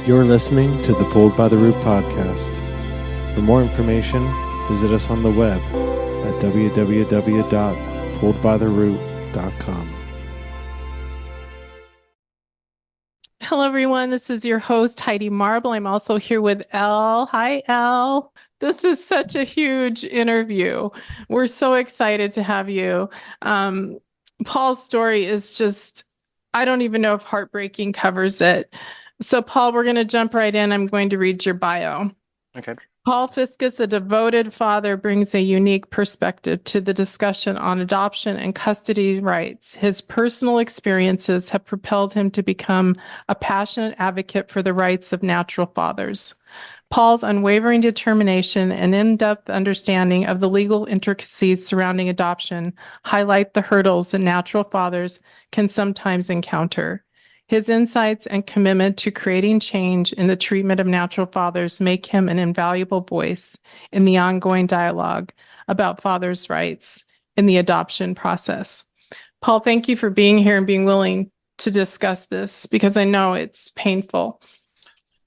You're listening to the Pulled by the Root podcast. For more information, visit us on the web at www.pulledbytheroot.com. Hello, everyone. This is your host, Heidi Marble. I'm also here with Elle. Hi, Elle. This is such a huge interview. We're so excited to have you. Paul's story is just, I don't even know if heartbreaking covers it. So, Paul, we're going to jump right in. I'm going to read your bio. Okay. Paul Fiscus, a devoted father, brings a unique perspective to the discussion on adoption and custody rights. His personal experiences have propelled him to become a passionate advocate for the rights of natural fathers. Paul's unwavering determination and in-depth understanding of the legal intricacies surrounding adoption highlight the hurdles that natural fathers can sometimes encounter. His insights and commitment to creating change in the treatment of natural fathers make him an invaluable voice in the ongoing dialogue about fathers' rights in the adoption process. Paul, thank you for being here and being willing to discuss this because I know it's painful.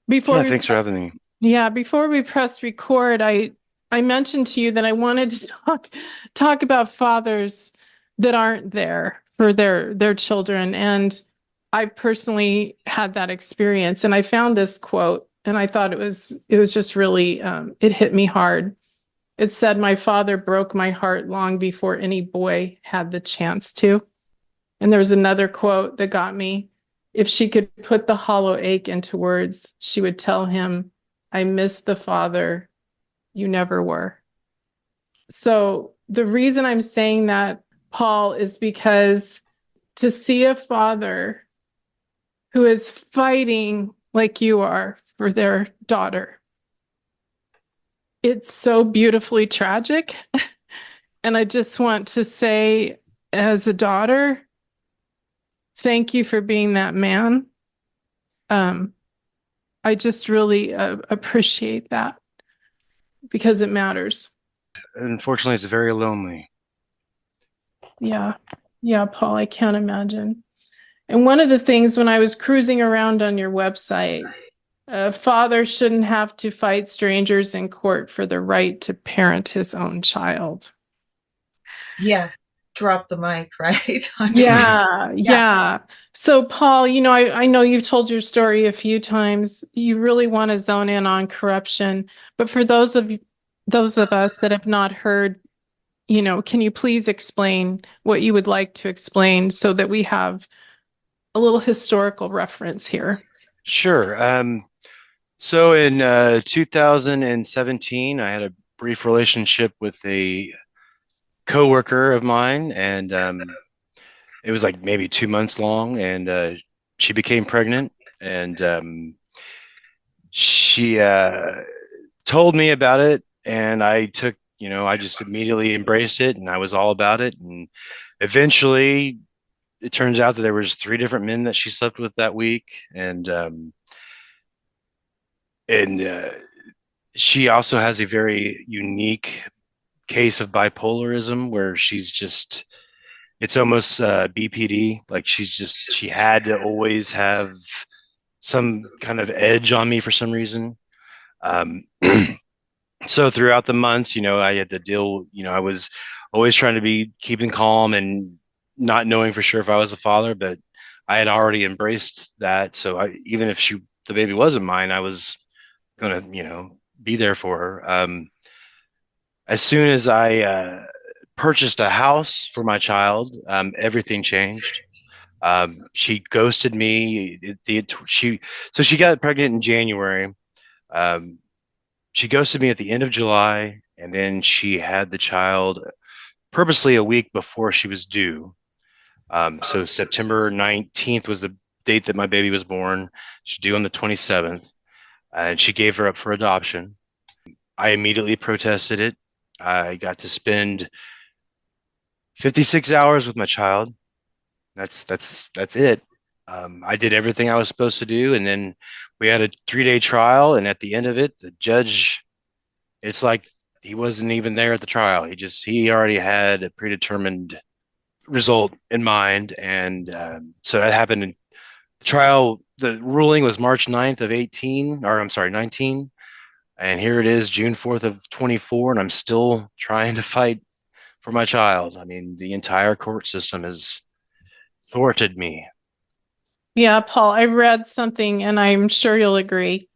Thanks for having me. Yeah, before we press record, I mentioned to you that I wanted to talk about fathers that aren't there for their children, and I personally had that experience, and I found this quote, and I thought it was just really, it hit me hard. It said, "My father broke my heart long before any boy had the chance to." And there was another quote that got me. If she could put the hollow ache into words, she would tell him, "I miss the father you never were." So the reason I'm saying that, Paul, is because to see a father who is fighting like you are for their daughter, it's so beautifully tragic. And I just want to say, as a daughter, thank you for being that man. I just really appreciate that because it matters. Unfortunately, it's very lonely. Yeah, Paul, I can't imagine. And one of the things when I was cruising around on your website, a father shouldn't have to fight strangers in court for the right to parent his own child. Yeah, drop the mic, right? Yeah. So, Paul, I know you've told your story a few times. You really want to zone in on corruption, but for those of us that have not heard, can you please explain what you would like to explain so that we have a little historical reference here? Sure. So in 2017, I had a brief relationship with a coworker of mine, and it was like maybe 2 months long, and she became pregnant, and she told me about it, and I just immediately embraced it, and I was all about it, and eventually it turns out that there was 3 different men that she slept with that week, and she also has a very unique case of bipolarism where it's almost BPD. Like she had to always have some kind of edge on me for some reason. So throughout the months, I had to deal, I was always trying to be keeping calm and not knowing for sure if I was a father, but I had already embraced that. So even if the baby wasn't mine, I was going to, be there for her. As soon as I purchased a house for my child, everything changed. She ghosted me. She got pregnant in January. She ghosted me at the end of July, and then she had the child purposely a week before she was due. So September 19th was the date that my baby was born. She's due on the 27th, and she gave her up for adoption. I immediately protested it. I got to spend 56 hours with my child. That's it. I did everything I was supposed to do, and then we had a 3-day trial, and at the end of it, the judge, it's like he wasn't even there at the trial. He already had a predetermined result in mind, and so that happened The ruling was March 9th of 18, or I'm sorry, 19. And here it is, June 4th of 24, and I'm still trying to fight for my child. I mean, the entire court system has thwarted me. Yeah, Paul, I read something and I'm sure you'll agree.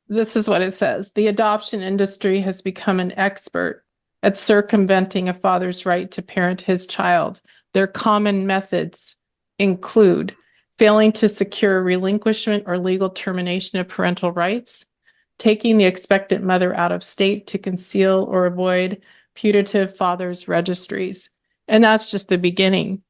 This is what it says. The adoption industry has become an expert at circumventing a father's right to parent his child. Their common methods include failing to secure relinquishment or legal termination of parental rights, taking the expectant mother out of state to conceal or avoid putative father's registries. And that's just the beginning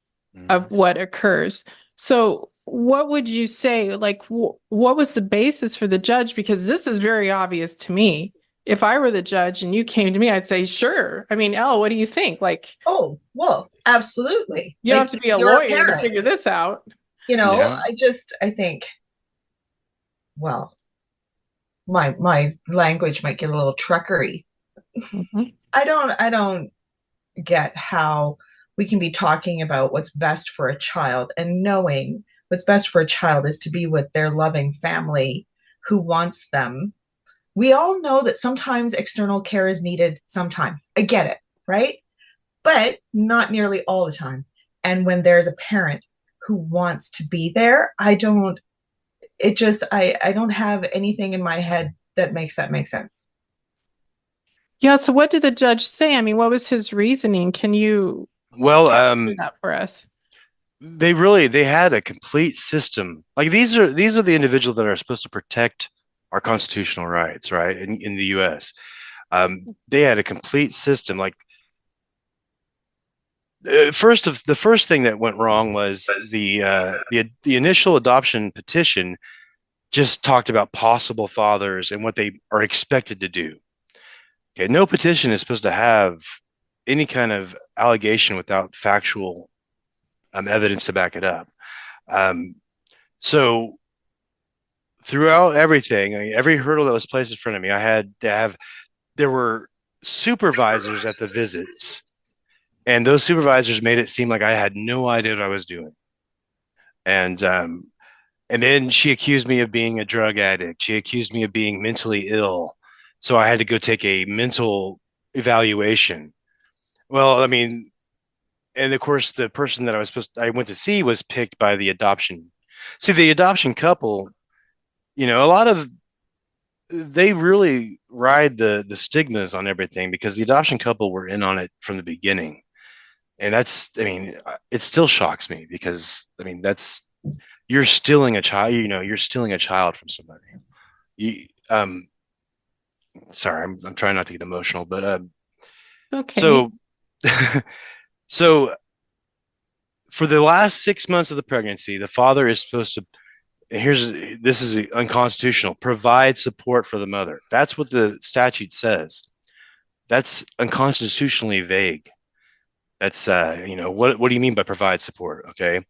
of what occurs. So what would you say, like, what was the basis for the judge? Because this is very obvious to me. If I were the judge and you came to me, I'd say, sure. I mean, Elle, what do you think? Like, Oh, well, absolutely. you don't Like, have to be a you're lawyer to parent. figure this out. You know, Yeah. I think, well, my language might get a little truckery. Mhm. I don't get how we can be talking about what's best for a child and knowing what's best for a child is to be with their loving family who wants them. We all know that sometimes external care is needed sometimes. I get it, right? But not nearly all the time. And when there's a parent who wants to be there, I don't have anything in my head that makes that make sense. Yeah. So what did the judge say? I mean, what was his reasoning? Can you Well, talk through that for us? they had a complete system. Like these are the individuals that are supposed to protect our constitutional rights, right? In the US. They had a complete system. Like the first thing that went wrong was the initial adoption petition just talked about possible fathers and what they are expected to do. Okay, no petition is supposed to have any kind of allegation without factual evidence to back it up. Um, so throughout everything, I mean, every hurdle that was placed in front of me, I had to have. There were supervisors at the visits, and those supervisors made it seem like I had no idea what I was doing. And and then she accused me of being a drug addict. She accused me of being mentally ill, so I had to go take a mental evaluation. Well, I mean, and of course, the person that I went to see was picked by the adoption. See, the adoption couple, a lot of they really ride the stigmas on everything because the adoption couple were in on it from the beginning. And I mean, it still shocks me because I mean, you're stealing a child, you're stealing a child from somebody. You, sorry, I'm trying not to get emotional, but It's okay. so, so for the last 6 months of the pregnancy, the father is supposed to, this is unconstitutional, provide support for the mother. That's what the statute says. That's unconstitutionally vague. That's, what do you mean by provide support? Okay.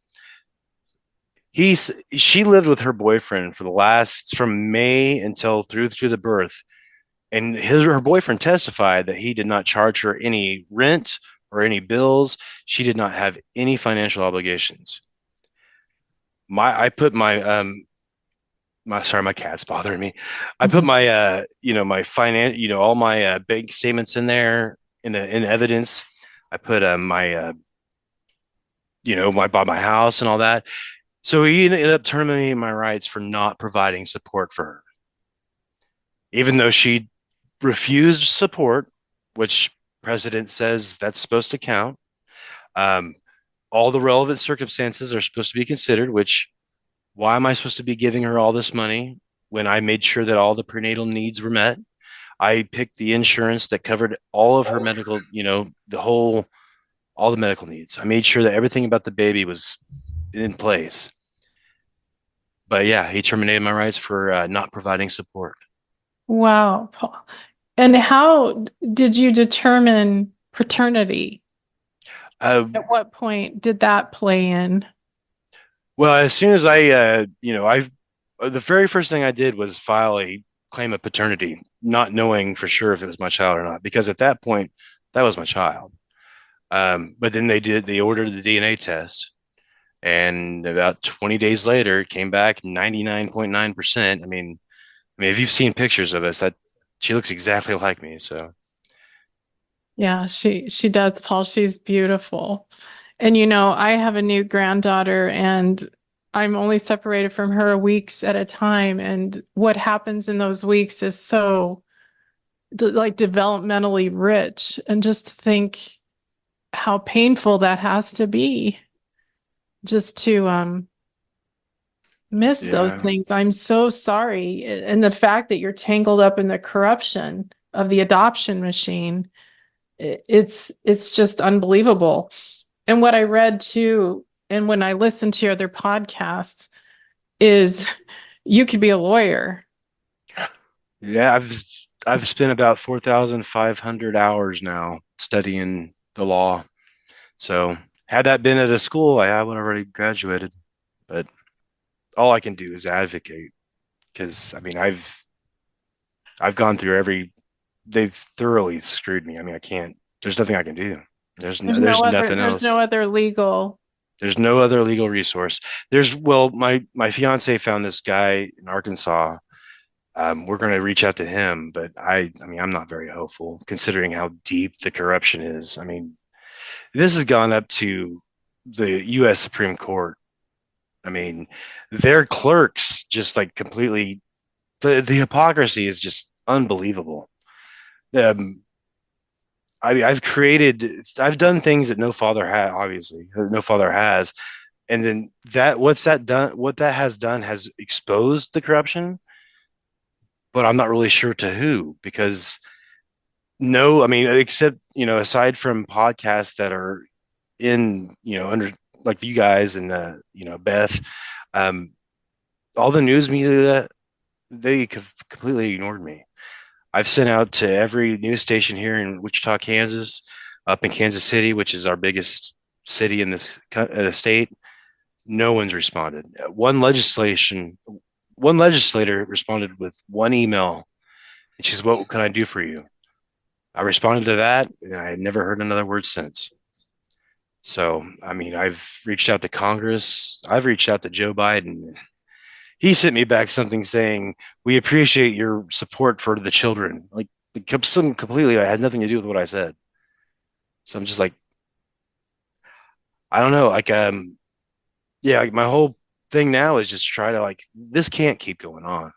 She lived with her boyfriend from May until through the birth. And her boyfriend testified that he did not charge her any rent or any bills. She did not have any financial obligations. I put my cat's bothering me. I put Mhm. my my finance, all my bank statements in there in evidence. I put my I bought my house and all that. So he ended up terminating my rights for not providing support for her, even though she refused support, which precedent says that's supposed to count. Um, all the relevant circumstances are supposed to be considered, which why am I supposed to be giving her all this money when I made sure that all the prenatal needs were met? I picked the insurance that covered all of her medical, all the medical needs. I made sure that everything about the baby was in place. But yeah, he terminated my rights for not providing support. Wow, Paul. And how did you determine paternity? Uh, At what point did that play in? well, as soon as the very first thing I did was file a claim of paternity, not knowing for sure if it was my child or not, because at that point, that was my child. But then they ordered the DNA test, And about 20 days later, it came back 99.9%. I mean, if you've seen pictures of us, that she looks exactly like me. So Yeah, she does, Paul. She's beautiful. And I have a new granddaughter and I'm only separated from her weeks at a time. And what happens in those weeks is so like developmentally rich. And just think how painful that has to be just to miss those yeah, things. I'm so sorry. And the fact that you're tangled up in the corruption of the adoption machine, it's just unbelievable. And what I read too, and when I listened to your other podcasts, is you could be a lawyer. yeah, I've spent about 4,500 hours now studying the law. So had that been at a school, I would have already graduated. But all I can do is advocate because I mean I've gone through they've thoroughly screwed me. I mean I can't. There's nothing I can do. There's nothing There's else. no other legal. There's no other legal resource. Well, my fiance found this guy in Arkansas. We're going to reach out to him, but I mean, I'm not very hopeful considering how deep the corruption is. I mean, this has gone up to the U.S. Supreme Court. I mean, their clerks just like completely the hypocrisy is just unbelievable. Um, I've done things that no father had, obviously, that no father has, and then what that has done has exposed the corruption, but I'm not really sure to who because no, I mean, except aside from podcasts that are in under like you guys and Beth, um, all the news media that they completely ignored me. I've sent out to every news station here in Wichita, Kansas, up in Kansas City, which is our biggest city in this state. No one's responded. One legislator responded with one email, and she says, "What can I do for you?" I responded to that, and I had never heard another word since. So, I mean, I've reached out to Congress. I've reached out to Joe Biden. He sent me back something saying, "We appreciate your support for the children." Like, some completely, I had nothing to do with what I said. So I'm just like, I don't know. Like, yeah, like my whole thing now is just try to this can't keep going on.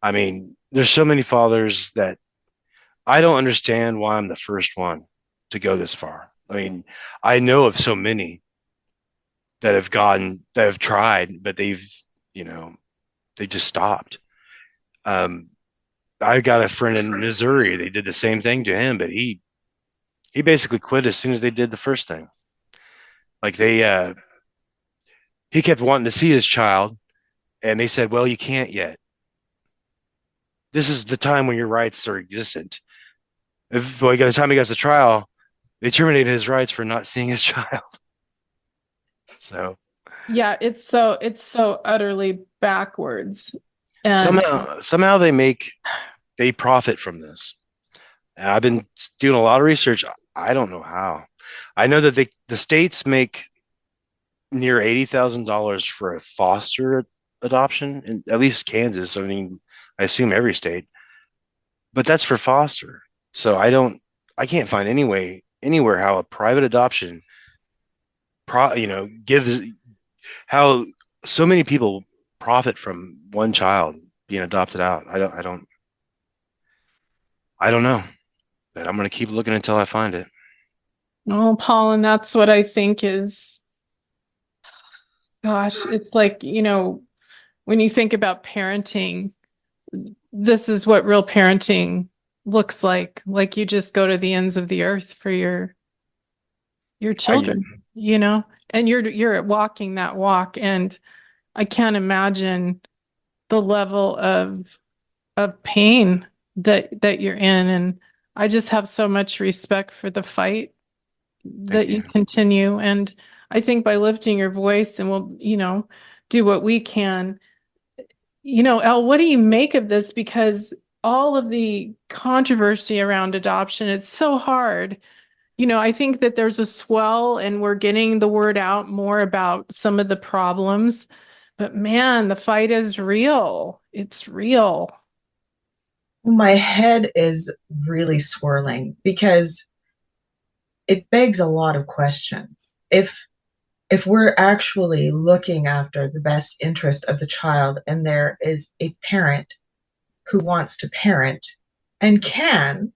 I mean, there's so many fathers that I don't understand why I'm the first one to go this far. I mean, I know of so many that have tried, but you know, they just stopped. Um, I got a friend in Missouri. They did the same thing to him, but he basically quit as soon as they did the first thing. Like he kept wanting to see his child, and they said, "Well, you can't yet. This is the time when your rights are existent." By the time he got to trial, they terminated his rights for not seeing his child. So Yeah, it's so utterly backwards. And somehow they profit from this. And I've been doing a lot of research. I don't know how. I know that the states make near $80,000 for a foster adoption, in at least Kansas. I mean, I assume every state, but that's for foster. So I can't find anywhere how a private adoption gives how so many people profit from one child being adopted out. I don't know, but I'm going to keep looking until I find it. oh, Paul, and that's what I think is, gosh, it's like, when you think about parenting, this is what real parenting looks like. Like you just go to the ends of the earth for your I, children, and you're walking that walk. And I can't imagine the level of pain that you're in. And I just have so much respect for the fight Thank that you you. continue. And I think by lifting your voice and we'll, do what we can. Elle, what do you make of this? Because all of the controversy around adoption, it's so hard. I think that there's a swell and we're getting the word out more about some of the problems. But man, the fight is real. It's real. My head is really swirling because it begs a lot of questions. If we're actually looking after the best interest of the child and there is a parent who wants to parent and can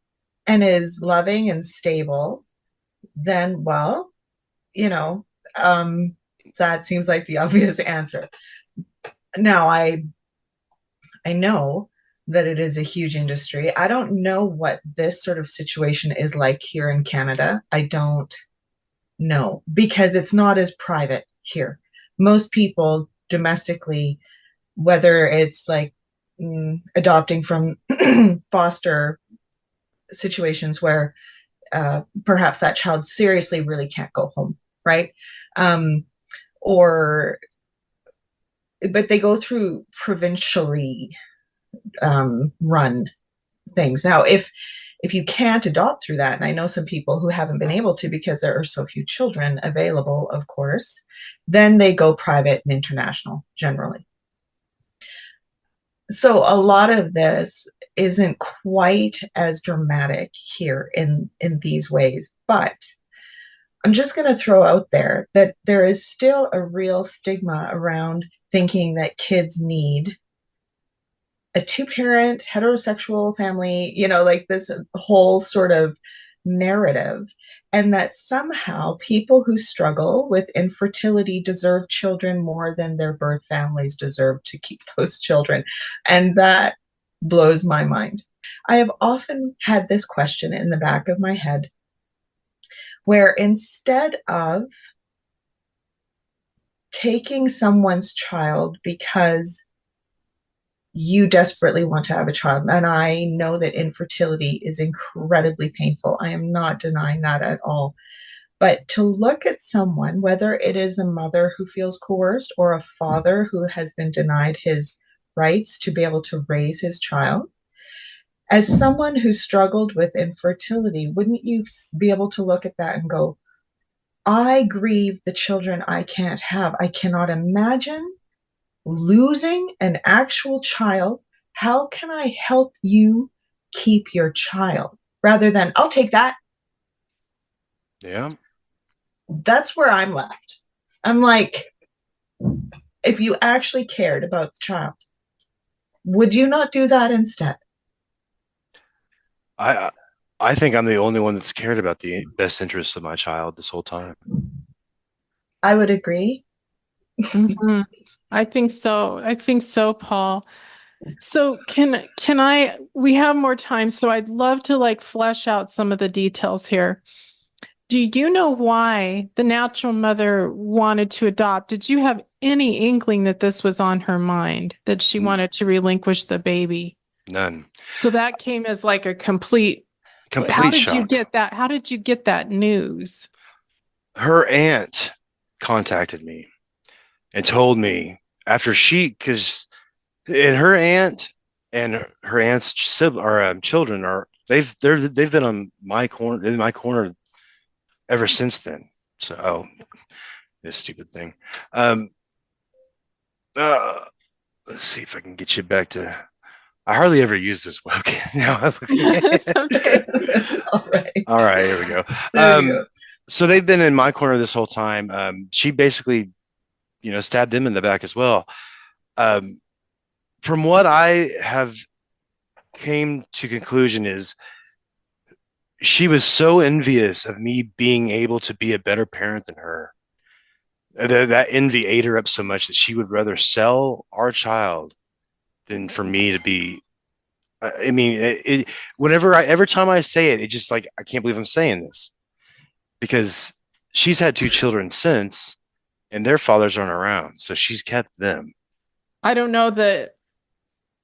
and is loving and stable, then, well, you know, that seems like the obvious answer. Now, I know that it is a huge industry. I don't know what this sort of situation is like here in Canada. I don't know because it's not as private here. Most people domestically, whether it's like adopting from foster situations where perhaps that child seriously really can't go home, right? Or but they go through provincially run things. Now, if you can't adopt through that, and I know some people who haven't been able to because there are so few children available, of course, then they go private and international generally. So a lot of this isn't quite as dramatic here in these ways, but I'm just going to throw out there that there is still a real stigma around thinking that kids need a two-parent heterosexual family, like this whole sort of narrative, and that somehow people who struggle with infertility deserve children more than their birth families deserve to keep those children. And that blows my mind. I have often had this question in the back of my head, where instead of taking someone's child because you desperately want to have a child, and I know that infertility is incredibly painful. I am not denying that at all. But to look at someone, whether it is a mother who feels coerced or a father who has been denied his rights to be able to raise his child, as someone who struggled with infertility, wouldn't you be able to look at that and go, I grieve the children I can't have. I cannot imagine losing an actual child. How can I help you keep your child? Rather than, I'll take that. Yeah. That's where I'm left. I'm like, if you actually cared about the child, would you not do that instead? I think I'm the only one that's cared about the best interests of my child this whole time. I would agree. Mm-hmm. I think so, Paul. So we have more time, so I'd love to flesh out some of the details here. Do you know why the natural mother wanted to adopt? Did you have any inkling that this was on her mind, that she wanted to relinquish the baby? None. So that came as like a complete How did you get that? How did you get that news? Her aunt contacted me and told me because her aunt and her aunt's children they've been on my corner ever since then. So this stupid thing. Let's see if I can get you back to. I hardly ever use this webcam now. It's okay. All right. Here we go. There you go. So they've been in my corner this whole time. She basically, stabbed them in the back as well. From what I have came to conclusion is she was so envious of me being able to be a better parent than her. That envy ate her up so much that she would rather sell our child than for me to be. I mean, every time I say it, it just I can't believe I'm saying this, because she's had 2 children since, and their fathers aren't around, so she's kept them. I don't know the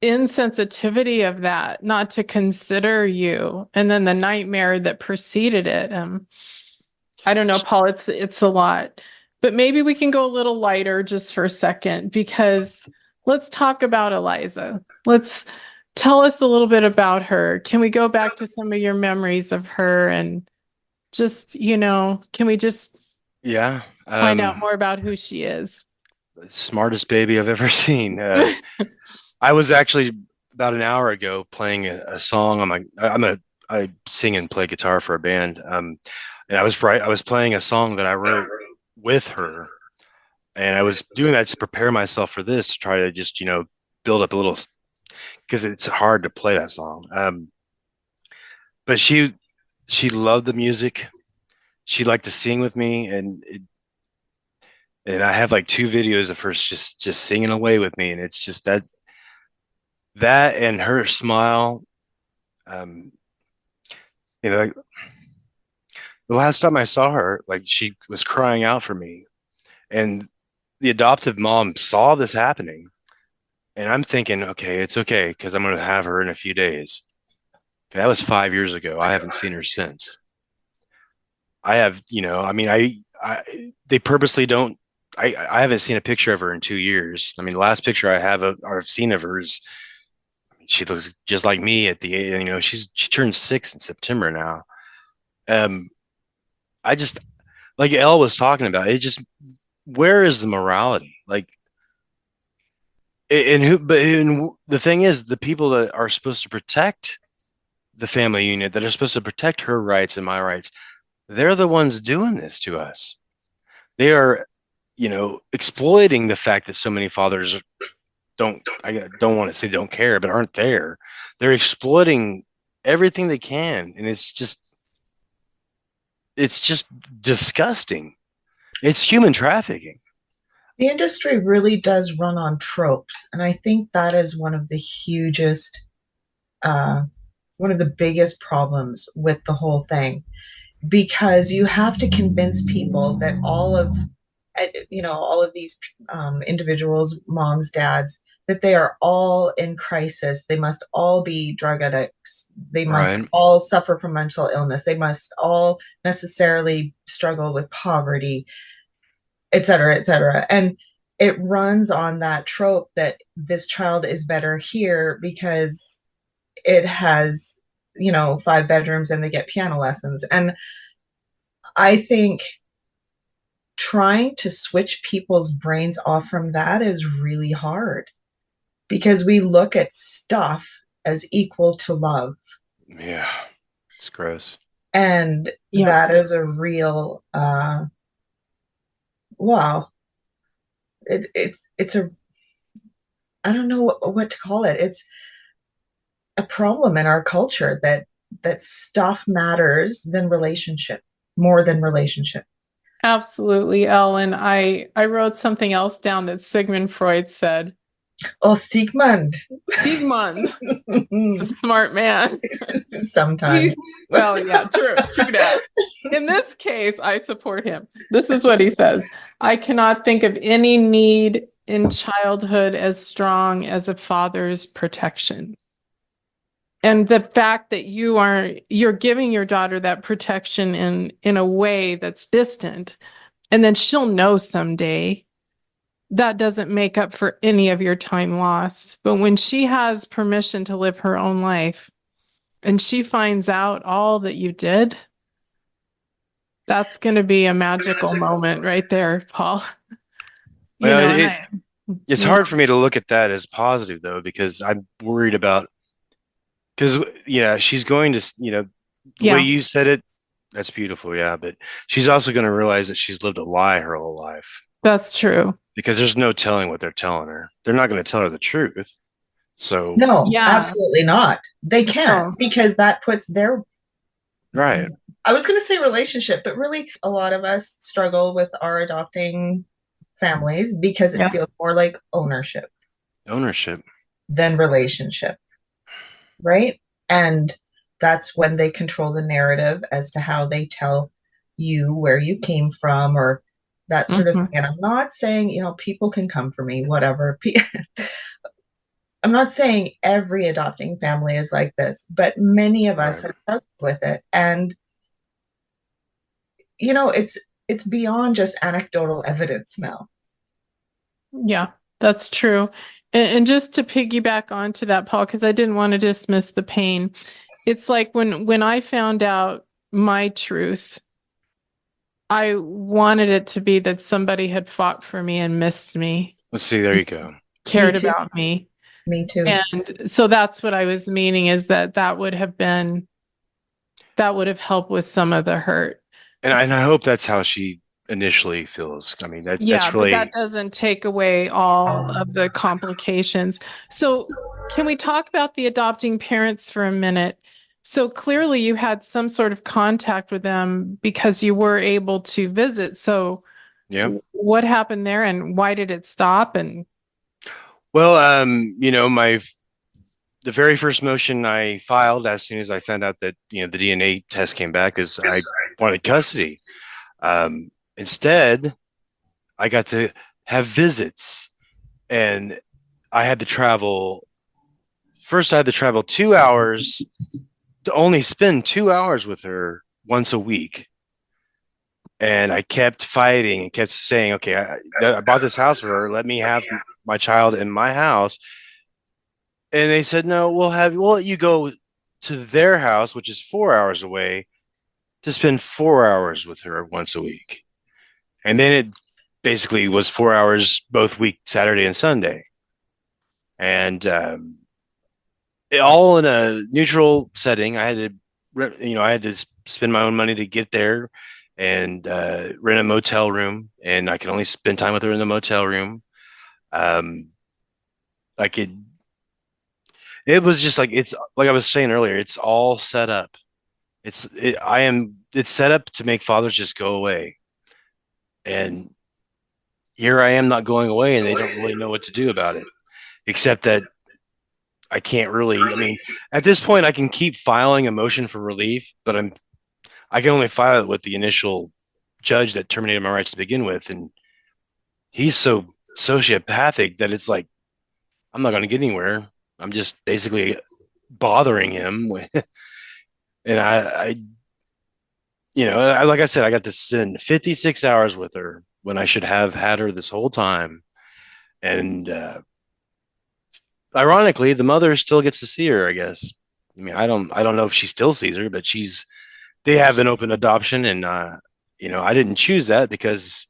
insensitivity of that, not to consider you, and then the nightmare that preceded it. I don't know, Paul, it's a lot, but maybe we can go a little lighter just for a second, because let's talk about Eliza. Let's tell us a little bit about her. Can we go back to some of your memories of her? And Just, can we just Yeah. find out more about who she is? Smartest baby I've ever seen. I was actually about an hour ago playing a song on I sing and play guitar for a band. And I was playing a song that I wrote with her, and I was doing that to prepare myself for this, to try to just, build up a little, because it's hard to play that song. But she loved the music. She liked to sing with me, and I have like two videos of her just singing away with me, and it's just that and her smile. Um, like the last time I saw her, like she was crying out for me, and the adoptive mom saw this happening, and I'm thinking, okay, it's okay because I'm going to have her in a few days. That was 5 years ago. I haven't seen her since. I have, I mean, they purposely don't. I haven't seen a picture of her in 2 years. I mean, the last picture I have or I've seen of her is, she looks just like me at the age. She turned 6 in September now. Um, I just, like Elle was talking about, it just, where is the morality? Like, the thing is, the people that are supposed to protect the family unit, that are supposed to protect her rights and my rights, they're the ones doing this to us. They are, exploiting the fact that so many fathers I don't want to say don't care, but aren't there. They're exploiting everything they can, and it's just disgusting. It's human trafficking. The industry really does run on tropes, and I think that is one of the biggest problems with the whole thing, because you have to convince people that all of these individuals, moms, dads, that they are all in crisis. They must all be drug addicts. They must Right. all suffer from mental illness. They must all necessarily struggle with poverty, et cetera, et cetera. And it runs on that trope that this child is better here because it has, 5 bedrooms and they get piano lessons. And I think trying to switch people's brains off from that is really hard, because we look at stuff as equal to love. Yeah, it's gross. And Yeah. that is a real, well, it's a, I don't know what to call it. It's a problem in our culture that stuff matters more than relationship. Absolutely, Ellen. I wrote something else down that Sigmund Freud said. Oh, Sigmund. Sigmund. He's a smart man. Sometimes. Well, yeah, true that. In this case, I support him. This is what he says. I cannot think of any need in childhood as strong as a father's protection. And the fact that you're giving your daughter that protection in a way that's distant, and then she'll know someday, that doesn't make up for any of your time lost. But when she has permission to live her own life and she finds out all that you did, that's going to be a magical moment right there, Paul. It's hard for me to look at that as positive, though, because I'm worried about, because she's going to, the way you said it, that's beautiful. Yeah. But she's also going to realize that she's lived a lie her whole life. That's true. Because there's no telling what they're telling her. They're not going to tell her the truth. So no, absolutely not. They can't, because that puts their, right. I was going to say relationship, but really a lot of us struggle with our adopting families because it feels more like ownership than relationship. Right. And that's when they control the narrative as to how they tell you where you came from, or that sort of thing. And I'm not saying, people can come for me, whatever. I'm not saying every adopting family is like this, but many of us have struggled with it. And, it's beyond just anecdotal evidence now. Yeah, that's true. And just to piggyback onto that, Paul, because I didn't want to dismiss the pain. It's like when I found out my truth. I wanted it to be that somebody had fought for me and missed me, Let's see. There you go. cared too. about me. Me too. And so that's what I was meaning, is that would have helped with some of the hurt. And I hope that's how she initially feels. I mean, Yeah, that's but really, that doesn't take away all of the complications. So can we talk about the adopting parents for a minute? So clearly you had some sort of contact with them because you were able to visit. So yeah. what happened there and why did it stop? And Well, the very first motion I filed as soon as I found out that, the DNA test came back is I wanted custody. Instead, I got to have visits, and I had to travel. First, I had to travel 2 hours to only spend 2 hours with her once a week. And I kept fighting and kept saying, okay, I bought this house for her. Let me have my child in my house. And they said, no, we'll let you go to their house, which is 4 hours away, to spend 4 hours with her once a week. And then it basically was 4 hours both week, Saturday and Sunday. And all in a neutral setting. I had to spend my own money to get there and rent a motel room, and I could only spend time with her in the motel room. I could. It was just like, it's like I was saying earlier. It's all set up. It's set up to make fathers just go away, and here I am not going away, and they don't really know what to do about it, except that I can't really. I mean, at this point, I can keep filing a motion for relief, but I can only file it with the initial judge that terminated my rights to begin with, and he's so sociopathic that it's like I'm not going to get anywhere. I'm just basically bothering him, and like I said, I got to spend 56 hours with her when I should have had her this whole time, and ironically, the mother still gets to see her, I guess. I mean, I don't know if she still sees her, but they have an open adoption, and I didn't choose that because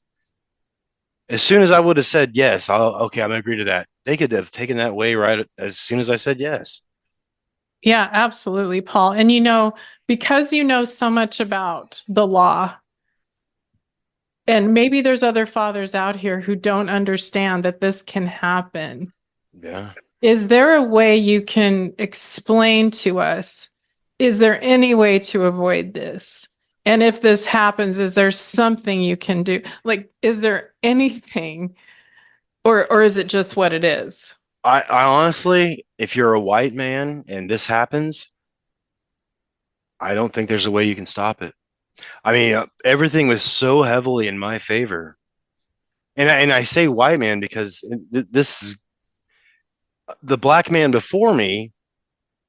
as soon as I would have said yes, I'm gonna agree to that. They could have taken that way right as soon as I said yes. yeah, absolutely, Paul. And because you know so much about the law, and maybe there's other fathers out here who don't understand that this can happen. Yeah. Is there a way you can explain to us? Is there any way to avoid this? And if this happens, is there something you can do? Like, is there anything, or is it just what it is? I honestly, if you're a white man and this happens, I don't think there's a way you can stop it. I mean, everything was so heavily in my favor. And I say white man because this is the black man before me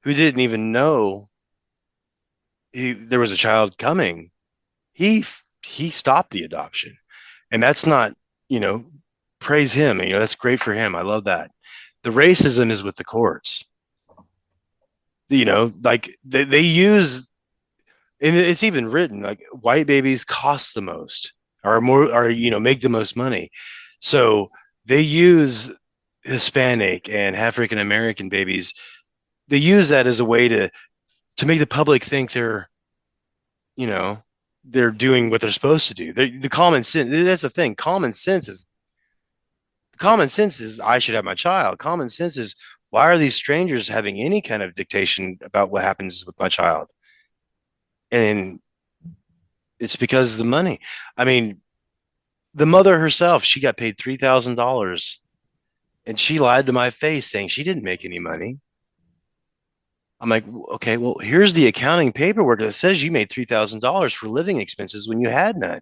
who didn't even know there was a child coming. He stopped the adoption, and that's not, praise him. That's great for him. I love that. The racism is with the courts. Like they use, and it's even written like white babies cost the most, or make the most money. So they use Hispanic and African American babies. They use that as a way to make the public think you know, they're doing what they're supposed to do. The common sense. That's the thing. Common sense is I should have my child. Common sense is, why are these strangers having any kind of dictation about what happens with my child? And it's because of the money. I mean, the mother herself, she got paid $3,000, and she lied to my face saying she didn't make any money. I'm like, okay, well, here's the accounting paperwork that says you made $3,000 for living expenses when you had none.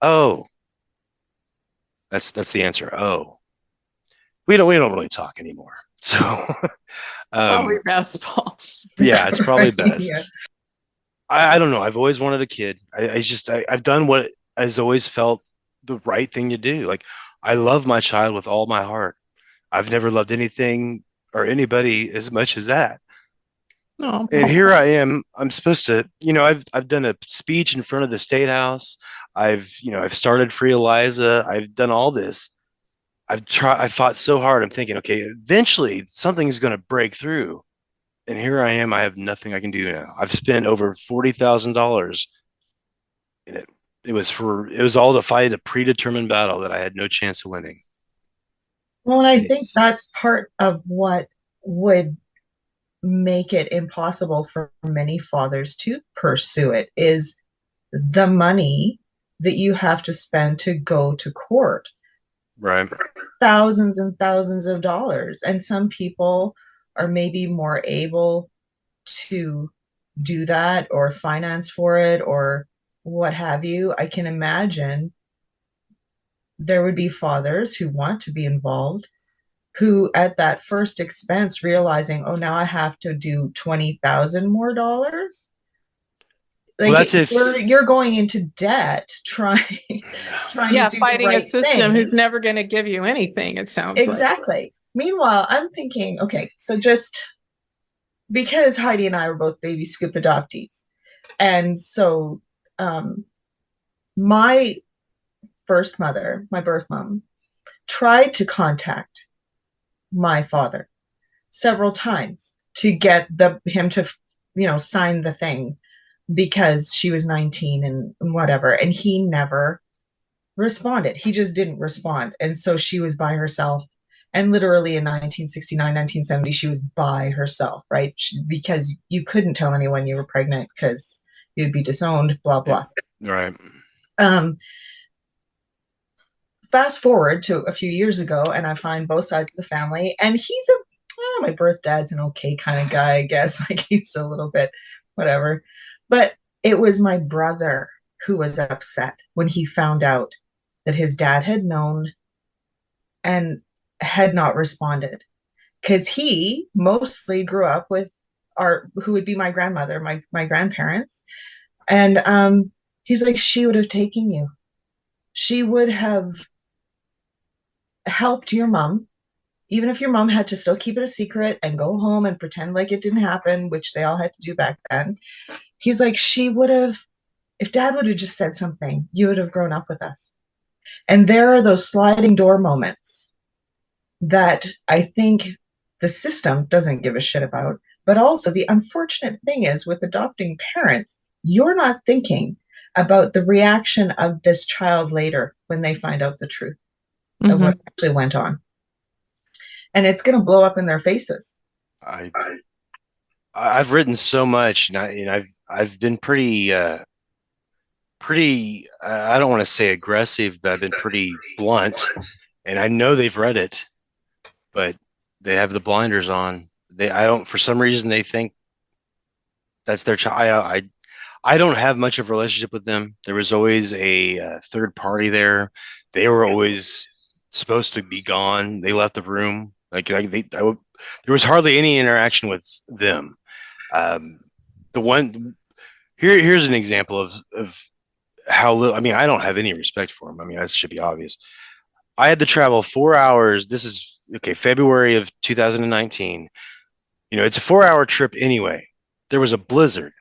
Oh, that's the answer. Oh, we don't really talk anymore. So, Probably best, Paul. yeah, it's probably best. Yeah. I don't know. I've always wanted a kid. I've done what has always felt the right thing to do. Like, I love my child with all my heart. I've never loved anything or anybody as much as that. No. And here I am. I'm supposed to, I've done a speech in front of the state house. I've started Free Eliza. I've done all this. I fought so hard. I'm thinking, okay, eventually something's going to break through. And here I am. I have nothing I can do now. I've spent over $40,000, and it was all to fight a predetermined battle that I had no chance of winning. Well, and I think It's that's part of what would make it impossible for many fathers to pursue it is the money that you have to spend to go to court. right. Thousands and thousands of dollars. And some people are maybe more able to do that or finance for it or what have you. I can imagine there would be fathers who want to be involved who at that first expense realizing, oh, now I have to do 20,000 more dollars. Well, Like that's if you're going into debt trying to do the Fighting a right system thing. who's never going to give you anything, it sounds Exactly. Meanwhile, I'm thinking, okay, so just because Heidi and I were both baby scoop adoptees. And so my first mother, my birth mom, tried to contact my father several times to get him to sign the thing because she was 19 and whatever, and he never responded. He just didn't respond. And so she was by herself, and literally in 1969, 1970 she was by herself, right? Because you couldn't tell anyone you were pregnant because you'd be disowned, blah blah. right. Fast forward to a few years ago, and I find both sides of the family, and he's my birth dad's an okay kind of guy, I guess. Like he's a little bit whatever. But it was my brother who was upset when he found out that his dad had known and had not responded. Because he mostly grew up with who would be my grandmother, my grandparents. And he's like, she would have taken you. She would have helped your mom, even if your mom had to still keep it a secret and go home and pretend like it didn't happen, which they all had to do back then. He's like, she would have, if dad would have just said something, you would have grown up with us. And there are those sliding door moments that I think the system doesn't give a shit about. But also the unfortunate thing is with adopting parents, you're not thinking about the reaction of this child later when they find out the truth of what actually went on. And it's going to blow up in their faces. I've written so much, and I've been pretty I don't want to say aggressive, but I've been pretty blunt, and I know they've read it, but they have the blinders on. I don't, for some reason they think that's their child. I don't have much of a relationship with them. There was always a third party there. They were always supposed to be gone. They left the room. There was hardly any interaction with them. Here's an example of how little. I mean, I don't have any respect for them. I mean, that should be obvious. I had to travel 4 hours. This is February of 2019. It's a 4-hour trip anyway. There was a blizzard,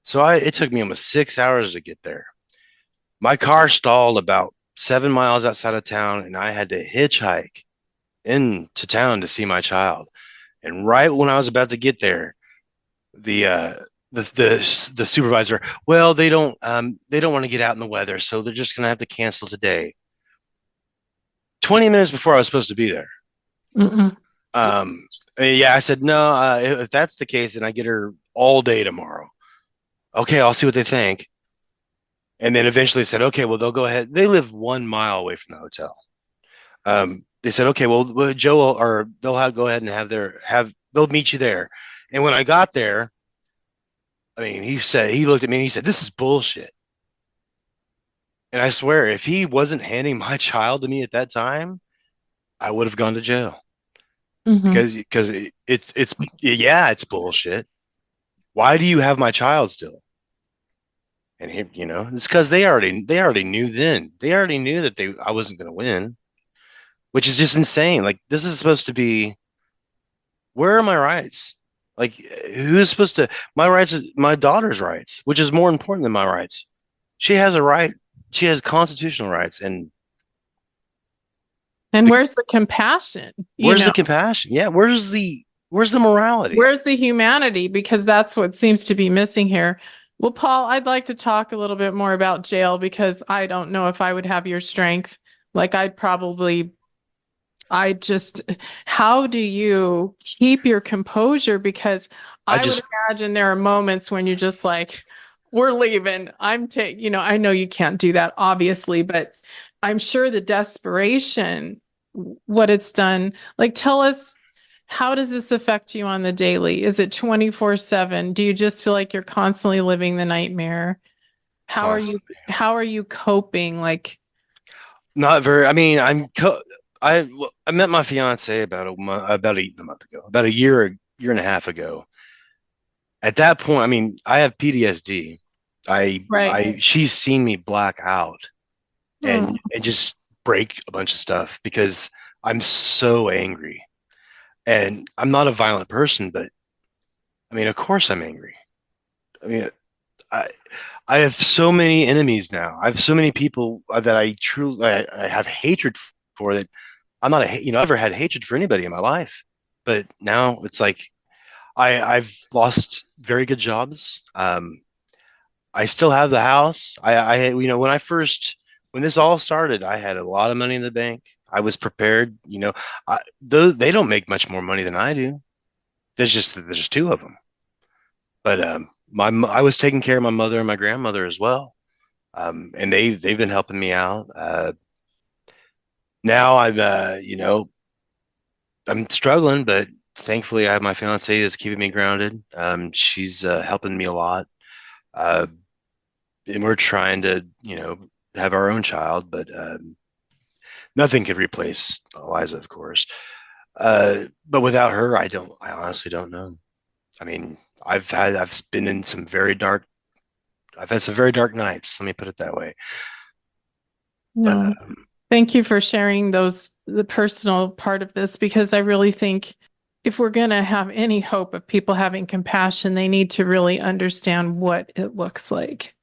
so it took me almost 6 hours to get there. My car stalled about 7 miles outside of town, and I had to hitchhike into town to see my child. And right when I was about to get there, the supervisor, well, they don't want to get out in the weather, so they're just gonna have to cancel today. 20 minutes before I was supposed to be there. Yeah, I said no. If that's the case, then I get her all day tomorrow. Okay, I'll see what they think. And then eventually said, okay, well, they'll go ahead. They live 1 mile away from the hotel. They said, okay, well, Joe or they'll go ahead and they'll meet you there. And when I got there, I mean, he looked at me and he said, this is bullshit. And I swear, if he wasn't handing my child to me at that time, I would have gone to jail. Because it's bullshit. Why do you have my child still? And it's because they already knew then. They already knew that I wasn't going to win, which is just insane. Like, this is supposed to be, where are my rights? Like, who's supposed to? My rights, my daughter's rights, which is more important than my rights. She has a right. She has constitutional rights, and And the, where's the compassion? where's the compassion? Yeah, where's the morality? Where's the humanity? Because that's what seems to be missing here. Well, Paul, I'd like to talk a little bit more about jail because I don't know if I would have your strength. Like how do you keep your composure? Because I I would just imagine there are moments when you're just like, we're leaving. I know you can't do that, obviously, but I'm sure the desperation, what it's done. Like, tell us, how does this affect you on the daily? Is it 24/7? Do you just feel like you're constantly living the nightmare? How are you, constantly how are you coping? Like, not very. I mean, I met my fiance about a month ago, about a year and a half ago. At that point, I mean, I have PTSD. right. She's seen me black out Hmm. and just break a bunch of stuff because I'm so angry. And I'm not a violent person, but I mean, of course I'm angry. I mean, I I have so many enemies now. I have so many people that I have hatred for that I'm not I've never had hatred for anybody in my life. But now it's like I've lost very good jobs. I still have the house. When this all started, I had a lot of money in the bank. I was prepared. They don't make much more money than I do. There's two of them. But I was taking care of my mother and my grandmother as well, and they've been helping me out. Now I'm struggling, but thankfully I have my fiance that's keeping me grounded. She's helping me a lot, uh, and we're trying to have our own child, but nothing could replace Eliza, of course. But without her, I honestly don't know. I mean, I've been in some very dark. I've had some very dark nights. Let me put it that way. But No. Thank you for sharing the personal part of this, because I really think if we're going to have any hope of people having compassion, they need to really understand what it looks like.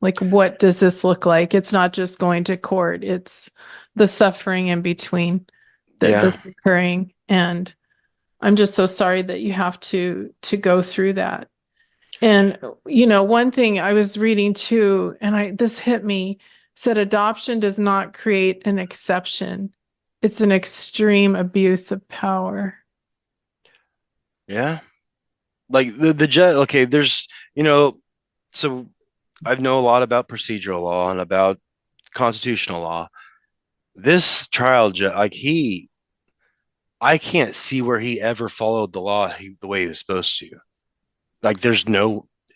Like, what does this look like? It's not just going to court, it's the suffering in between yeah, that's occurring. And I'm just so sorry that you have to go through that. And one thing I was reading too, and this hit me, said adoption does not create an exception. It's an extreme abuse of power. yeah. Like the judge. Okay, so I know a lot about procedural law and about constitutional law. This trial judge, I can't see where he ever followed the law the way he was supposed to. Like,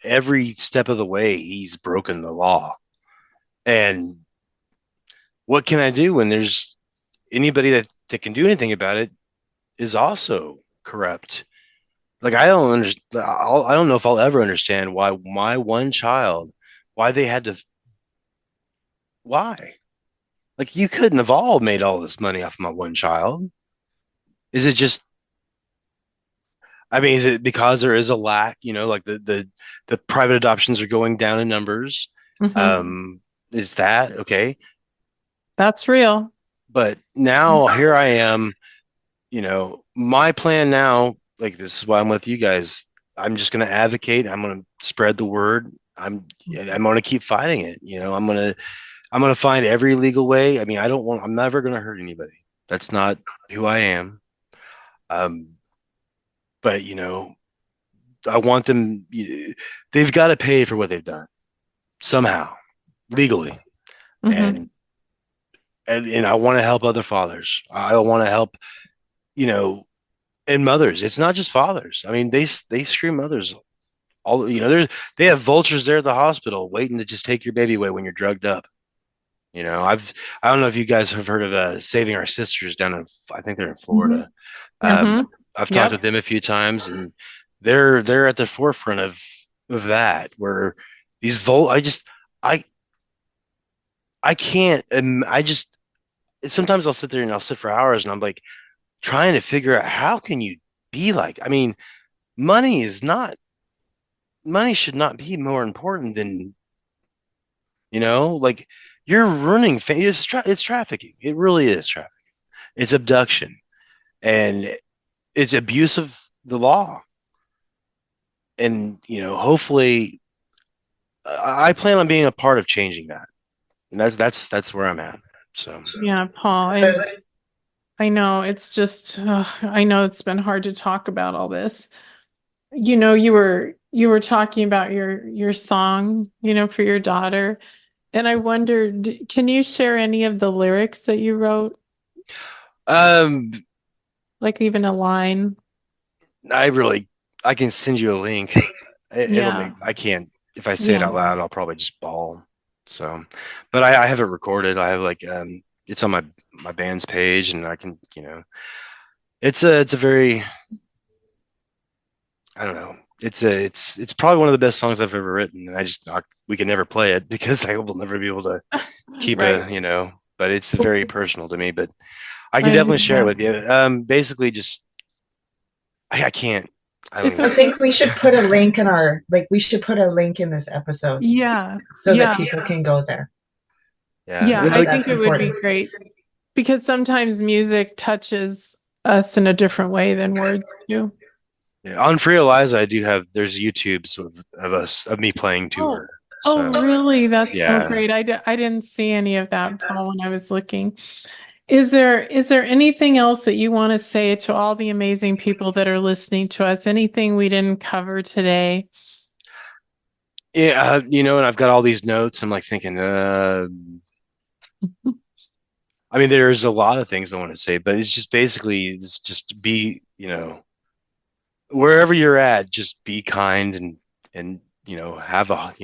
every step of the way, he's broken the law. And what can I do when there's anybody that can do anything about it is also corrupt? Like, I don't understand. I don't know if I'll ever understand why my one child, why they had to, why? Like, you couldn't have all made all this money off my one child. Is it just, I mean, is it because there is a lack, like the private adoptions are going down in numbers? Mhm. Is that okay? That's real. But now here I am, my plan now, like, this is why I'm with you guys. I'm just going to advocate. I'm going to spread the word. I'm going to keep fighting it. I'm going to find every legal way. I mean, I'm never going to hurt anybody. That's not who I am. Um, but I want them, they've got to pay for what they've done somehow, legally. Mhm. And and I want to help other fathers. I want to help, you know, and mothers. It's not just fathers. I mean, they scream mothers all, they have vultures there at the hospital waiting to just take your baby away when you're drugged up. I don't know if you guys have heard of Saving Our Sisters down in, I think they're in Mhm. Florida. Mhm. I've talked with Yep. them a few times, and they're at the forefront of that, where these I I can't I just sometimes I'll sit there and I'll sit for hours and I'm like trying to figure out how can you be like, I mean, money should not be more important than, like you're ruining it's trafficking. It really is trafficking. It's abduction, and it's abuse of the law. And hopefully, I plan on being a part of changing that, and that's where I'm at. So Yeah, Paul, I know it's just, I know it's been hard to talk about all this. You were talking about your song, for your daughter. And I wondered, can you share any of the lyrics that you wrote? um Like even a line? I can send you a link. It'll Yeah. make I can't if I say it Yeah. out loud, I'll probably just bawl. So, but I have it recorded. I have like it's on my band's page, and I can it's a very, I don't know. It's probably one of the best songs I've ever written. And we can never play it because I will never be able to keep Right. but it's very personal to me. But I can I definitely share it understand. with you. Basically, just I can't. I don't It's even. I think we should put a link in we should put a link in this episode Yeah. so Yeah. that people can go there. Yeah. Yeah, I like think it would be great because sometimes music touches us in a different way than words do. yeah, on Free Eliza, I do have. There's YouTube sort of me playing to Oh, her. oh, So really? That's so yeah. great. I didn't see any of that, Paul, when I was looking. Is there anything else that you want to say to all the amazing people that are listening to us? Anything we didn't cover today? Yeah, and I've got all these notes. I'm like thinking, I mean, there's a lot of things I want to say, but it's just be, wherever you're at, just be kind and have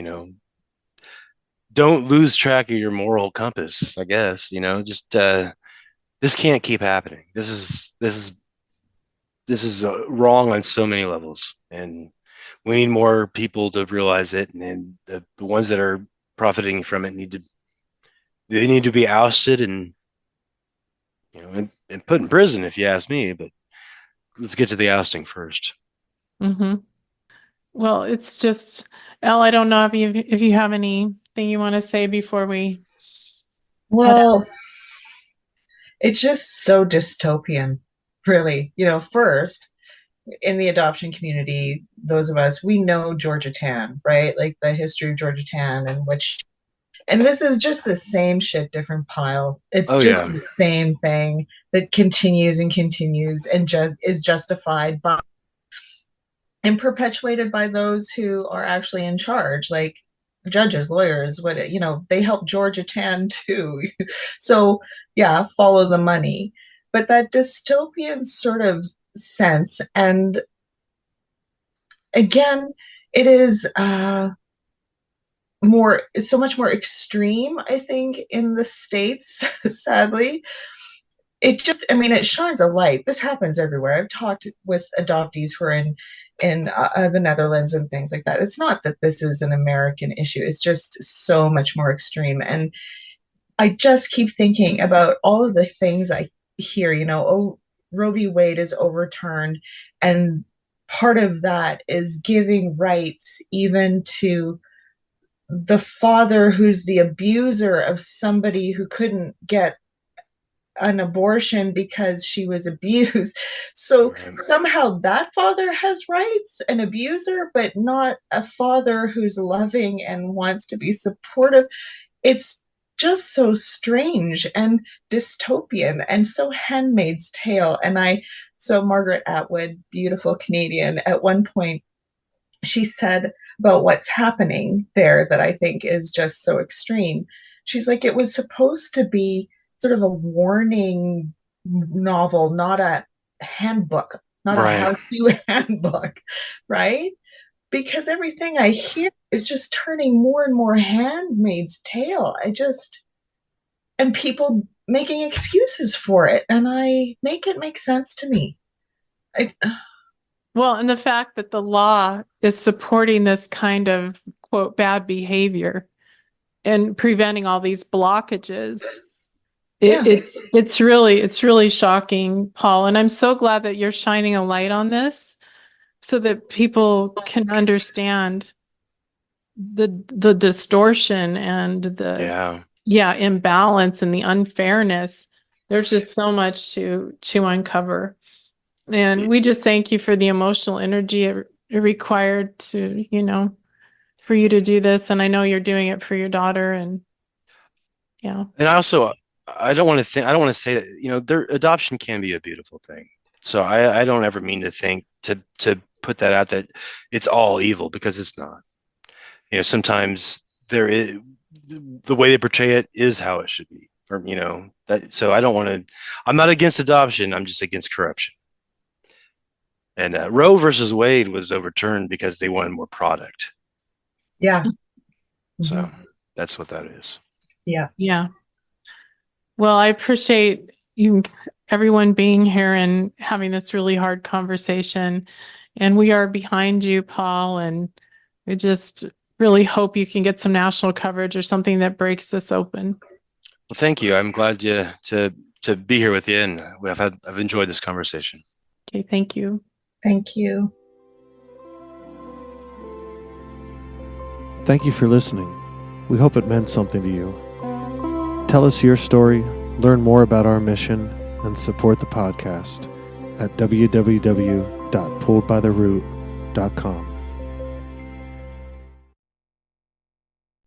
don't lose track of your moral compass, I guess, just this can't keep happening. This is wrong on so many levels, and we need more people to realize it, and the ones that are profiting from it need to be ousted and and put in prison, if you ask me. But let's get to the ousting first. Mm-hmm. Well, it's just, Elle, I don't know if you have anything you want to say before we head out. Well, it's just so dystopian, really. First, in the adoption community, those of us, we know Georgia Tan, right? Like the history of Georgia Tan and this is just the same shit, different pile. It's Oh just yeah, the same thing that continues and continues and just is justified by and perpetuated by those who are actually in charge, like judges, lawyers, they help Georgia Tan too. So yeah, follow the money. But that dystopian sort of sense, and again, it is so much more extreme, I think, in the States, sadly. It shines a light. This happens everywhere. I've talked with adoptees who are in the Netherlands and things like that. It's not that this is an American issue. It's just so much more extreme. And I just keep thinking about all of the things I hear, oh, Roe v. Wade is overturned. And part of that is giving rights even to the father who's the abuser of somebody who couldn't get an abortion because she was abused. So somehow that father has rights, an abuser, but not a father who's loving and wants to be supportive. It's just so strange and dystopian and so Handmaid's Tale. So Margaret Atwood, beautiful Canadian, at one point she said about what's happening there that I think is just so extreme. She's like, it was supposed to be sort of a warning novel, not a handbook, not a right. how-to handbook, right? Because everything I hear is just turning more and more Handmaid's Tale. And people making excuses for it, and I make it make sense to me. Well, and the fact that the law is supporting this kind of quote bad behavior and preventing all these blockages. It's really shocking, Paul. And I'm so glad that you're shining a light on this so that people can understand the distortion and the imbalance and the unfairness. There's just so much to uncover. And we just thank you for the emotional energy it required to, for you to do this. And I know you're doing it for your daughter. And And I don't want to say that, their adoption can be a beautiful thing. So I don't ever mean to think to put that out that it's all evil, because it's not. Sometimes there is, the way they portray it is how it should be, or, so I'm not against adoption. I'm just against corruption. And Roe versus Wade was overturned because they wanted more product. Yeah. So that's what that is. Yeah. Yeah. Well, I appreciate everyone being here and having this really hard conversation. And we are behind you, Paul. And we just really hope you can get some national coverage or something that breaks this open. Well, thank you. I'm glad to be here with you, and I've enjoyed this conversation. Okay, thank you. Thank you. Thank you for listening. We hope it meant something to you. Tell us your story, learn more about our mission, and support the podcast at www.pulledbytheroot.com.